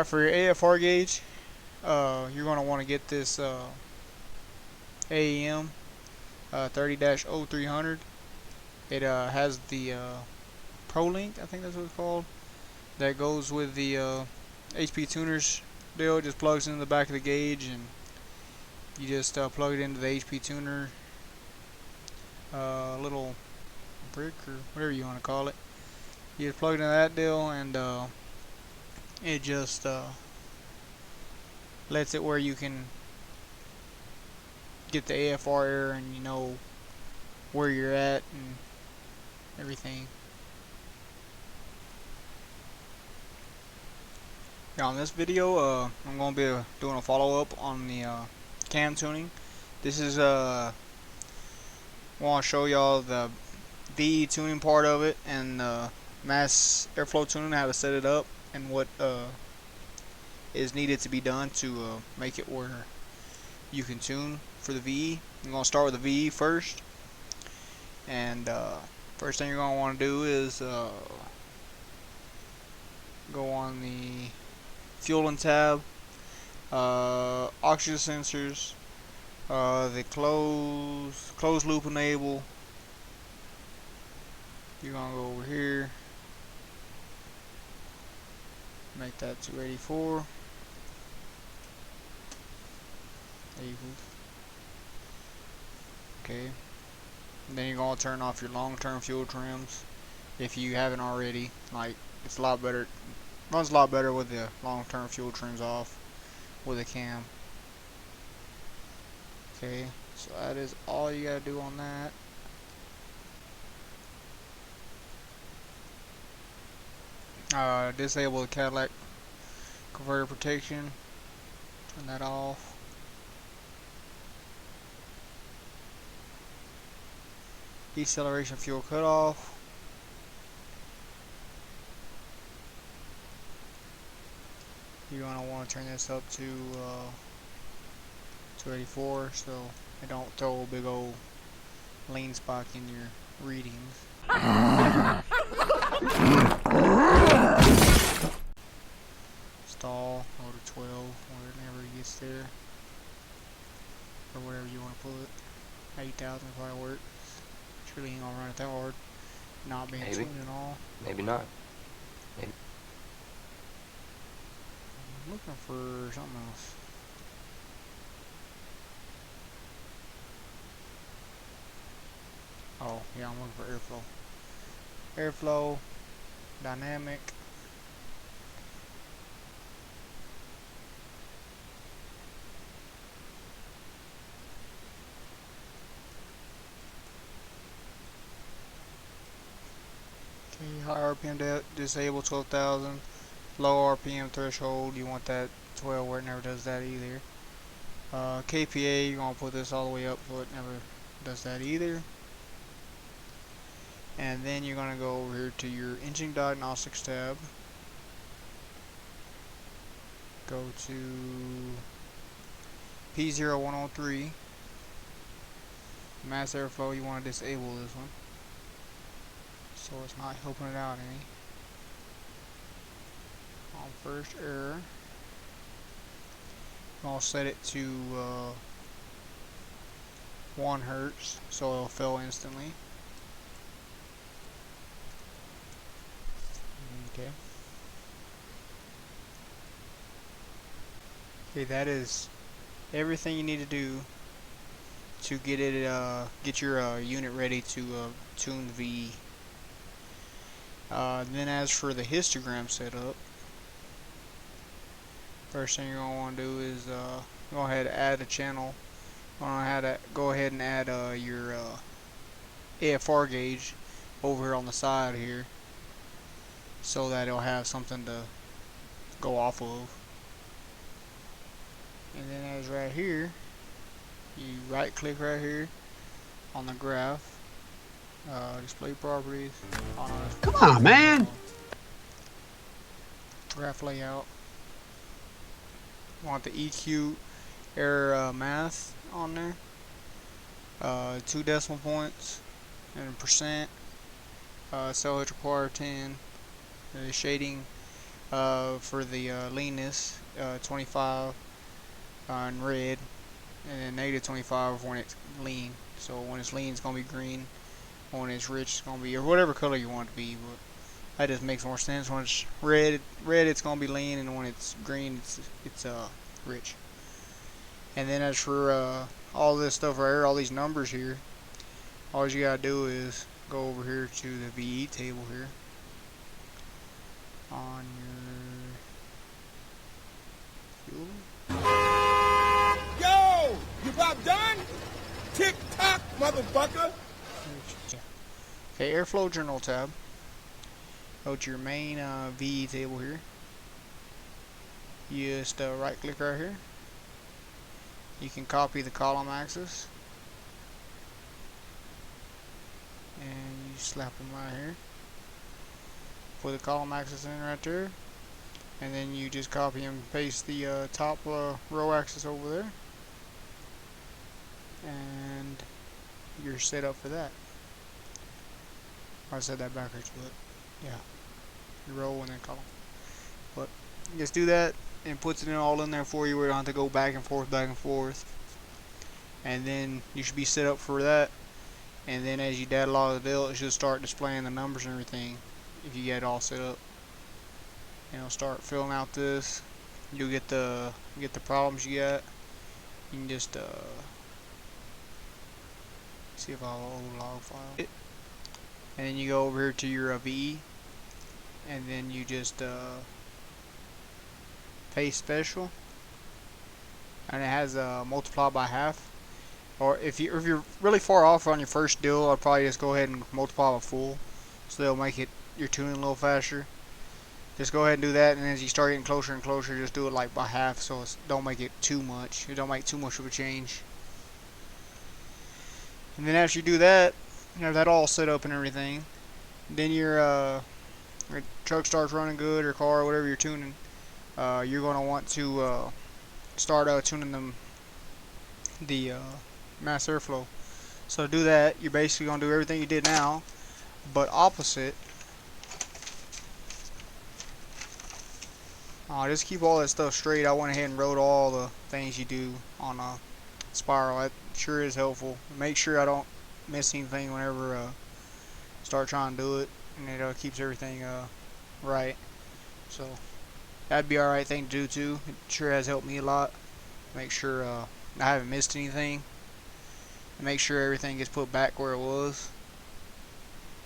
For your AFR gauge, you're going to want to get this AEM 30-0300. It has the ProLink, I think that's what it's called, that goes with the HP tuners deal. It just plugs into the back of the gauge, and you just plug it into the HP tuner little brick or whatever you want to call it. You just plug it into that deal, and it just lets it where you can get the AFR error, and you know where you're at and everything. Now in this video, I'm going to be doing a follow-up on the cam tuning. This is I want to show y'all the VE tuning part of it, and mass airflow tuning, how to set it up, and what is needed to be done to make it where you can tune for the VE. I'm going to start with the VE first, and first thing you're going to want to do is go on the fueling tab, oxygen sensors, the closed loop enable. You're gonna go over here, make that 284. Okay, and then you're gonna turn off your long-term fuel trims if you haven't already. Like, it's a lot better, runs a lot better with the long-term fuel trims off with a cam. Okay, so that is all you gotta do on that. Disable the Cadillac converter protection. Turn that off. Deceleration fuel cutoff. You're gonna want to turn this up to 284, so it don't throw a big old lean spike in your readings. Stall, go to 12, whenever it gets there, or whatever you want to put it. 8,000 probably work. Surely ain't gonna run it that hard. Not being tuned and all. Maybe not. Maybe. I'm looking for something else. Oh, yeah, I'm looking for airflow. Airflow, dynamic. Okay, high RPM disable 12,000. Low RPM threshold, you want that 12 where it never does that either. KPA, you're going to put this all the way up so it never does that either. And then you're going to go over here to your engine diagnostics tab. Go to P0103. Mass airflow, you want to disable this one, so it's not helping it out any. On first error, I'll set it to 1 hertz, so it'll fill instantly. Okay. Okay, that is everything you need to do to get it, get your unit ready to tune the VE. Then as for the histogram setup, first thing you're going to want to do is go ahead and add a channel. Go ahead and add your AFR gauge over here on the side here, so that it'll have something to go off of. And then as right here, you right click right here on the graph, display properties. Come on, man! Graph layout. Want the EQ error math on there. 2 decimal points and percent. Cell height required 10. The shading for the leanness, 25 in red, and then negative 25 when it's lean. So when it's lean, it's gonna be green. When it's rich, it's gonna be, or whatever color you want it to be. But that just makes more sense. When it's red, it's gonna be lean, and when it's green, it's rich. And then as for all this stuff right here, all these numbers here, all you gotta do is go over here to the VE table here on your fuel. Yo, you about done? Tick tock, motherfucker. Okay, airflow journal tab. Go to your main VE table here. You just right click right here. You can copy the column axis, and you slap them right here. Put the column axis in right there, and then you just copy and paste the top row axis over there, and you're set up for that. I said that backwards, but yeah, row and then column. But just do that and puts it all in there for you, where you don't have to go back and forth, and then you should be set up for that. And then as you data log the bill, it should start displaying the numbers and everything if you get it all set up. And it'll start filling out this. You'll get the problems you got. You can just see if I'll old log file. And then you go over here to your VE, and then you just paste special, and it has multiply by half. Or if you're really far off on your first deal, I'd probably just go ahead and multiply by full, so they'll make it your tuning a little faster. Just go ahead and do that, and as you start getting closer and closer, just do it like by half, so don't make it too much. It don't make too much of a change. And then after you do that, you have that all set up and everything. Then your truck starts running good, or car, or whatever you're tuning. You're gonna want to start tuning the mass airflow. So to do that, you're basically gonna do everything you did now, but opposite. Just keep all that stuff straight. I went ahead and wrote all the things you do on a spiral. That sure is helpful. Make sure I don't miss anything whenever start trying to do it, and it keeps everything right. So that'd be alright thing to do too. It sure has helped me a lot. Make sure I haven't missed anything, and make sure everything gets put back where it was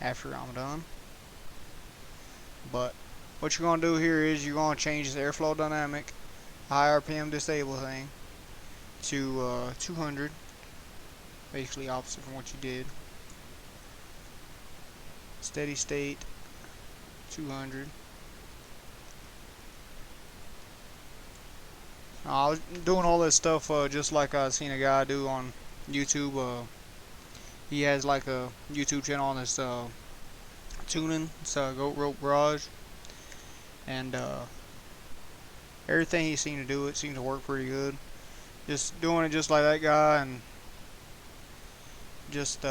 after I'm done. But what you're going to do here is you're going to change this airflow dynamic high RPM disable thing to 200, basically opposite from what you did. Steady state 200. I was doing all this stuff just like I seen a guy do on YouTube. He has like a YouTube channel on this tuning. It's Goat Rope Garage, and everything he seemed to do, it seemed to work pretty good. Just doing it just like that guy, and just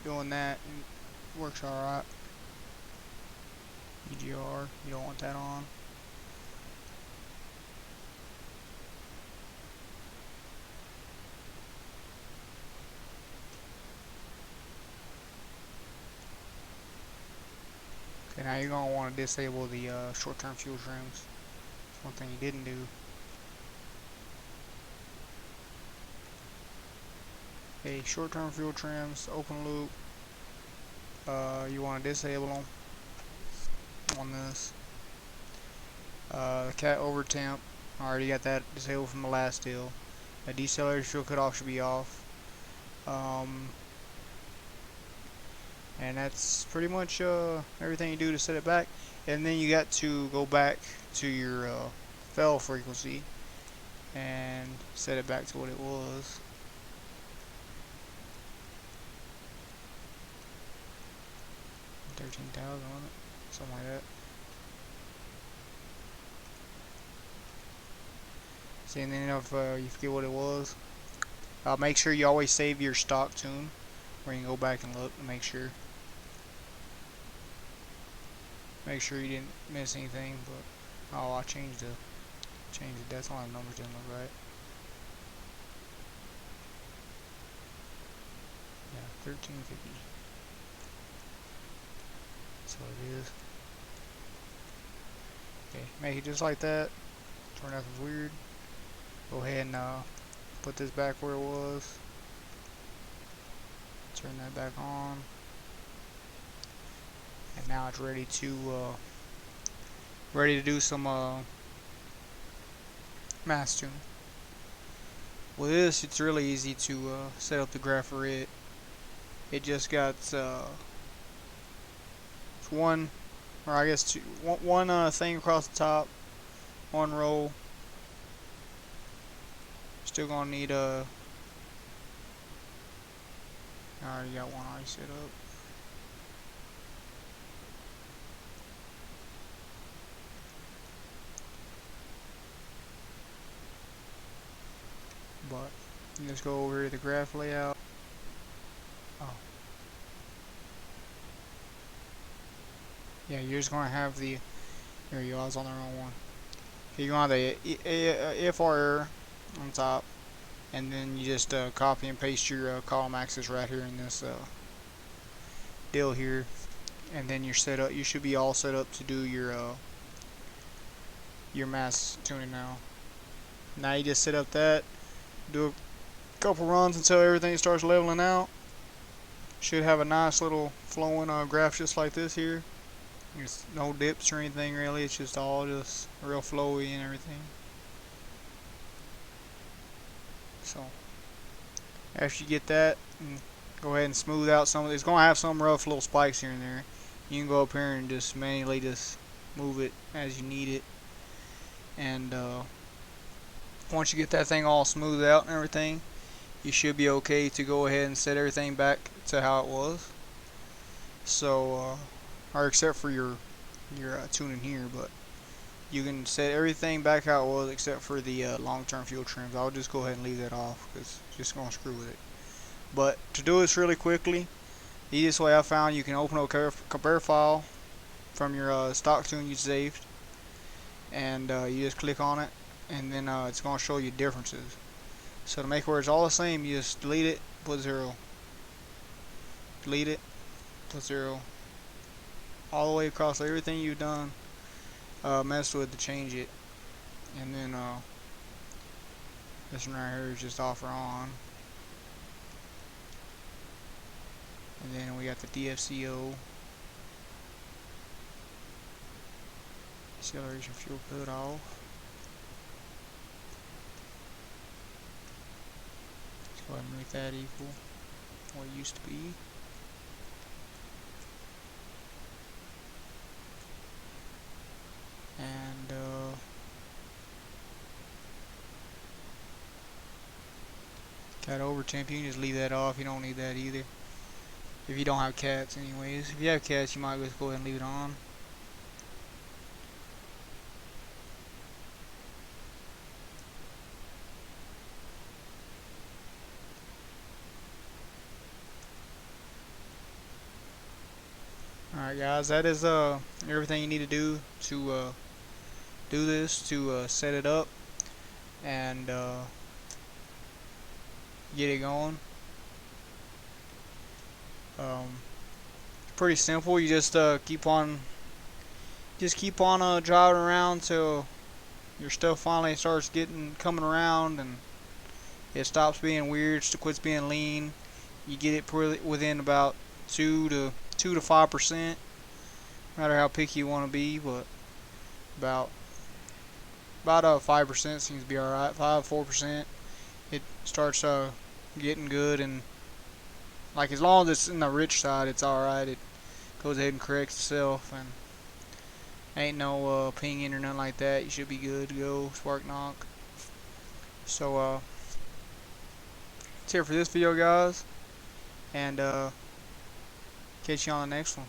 doing that, it works alright. EGR, you don't want that on. Okay, now you're going to want to disable the short-term fuel trims. That's one thing you didn't do. Okay, short-term fuel trims, open loop. You want to disable them on this. The cat over temp, I already got that disabled from the last deal. The decelerator fuel cutoff should be off. And that's pretty much everything you do to set it back. And then you got to go back to your fail frequency and set it back to what it was. $13,000 on it, something like that. See, and then if you forget what it was, make sure you always save your stock tune, where you can go back and look and make sure. Make sure you didn't miss anything. But oh, I changed the that's why the numbers didn't look right. Yeah, 1350. That's what it is. Okay, make it just like that. Turn nothing's weird. Go ahead and put this back where it was. Turn that back on. And now it's ready to do some mass tuning. With this, it's really easy to set up the graph for it. It just got one, or I guess two, one thing across the top, one row. Still gonna need a. I already got one already set up. But let's go over to the graph layout. Oh. Yeah, you're just gonna have the. There you go. I was on the wrong one. You're gonna have the FR on top, and then you just copy and paste your column axis right here in this deal here, and then you're set up. You should be all set up to do your mass tuning now. Now you just set up that. Do a couple runs until everything starts leveling out. Should have a nice little flowing graph just like this here. There's no dips or anything really. It's just all just real flowy and everything. So after you get that, go ahead and smooth out some of it. It's gonna have some rough little spikes here and there. You can go up here and just manually just move it as you need it. And once you get that thing all smoothed out and everything, you should be okay to go ahead and set everything back to how it was. So, or except for your tuning here, but you can set everything back how it was except for the long-term fuel trims. I'll just go ahead and leave that off because it's just gonna screw with it. But to do this really quickly, the easiest way I found, you can open a compare file from your stock tune you saved, and you just click on it, and then it's going to show you differences. So to make where it's all the same, you just delete it, put 0. Delete it, put 0. All the way across everything you've done, messed with to change it. And then this one right here is just off or on. And then we got the DFCO, acceleration fuel cut off. Let's go ahead and make that equal what it used to be. And cat over temp, you can just leave that off. You don't need that either. If you don't have cats anyways. If you have cats, you might just go ahead and leave it on. Alright guys, that is everything you need to do to do this, to set it up and get it going. Pretty simple. You just keep on driving around till your stuff finally starts coming around and it stops being weird, quits being lean. You get it within about 2 to 5%, no matter how picky you want to be, but about 5% seems to be alright. 4%, it starts getting good, and like as long as it's in the rich side, it's alright. It goes ahead and corrects itself, and ain't no pinging or nothing like that. You should be good to go. Spark knock. So that's it for this video, guys, and catch you on the next one.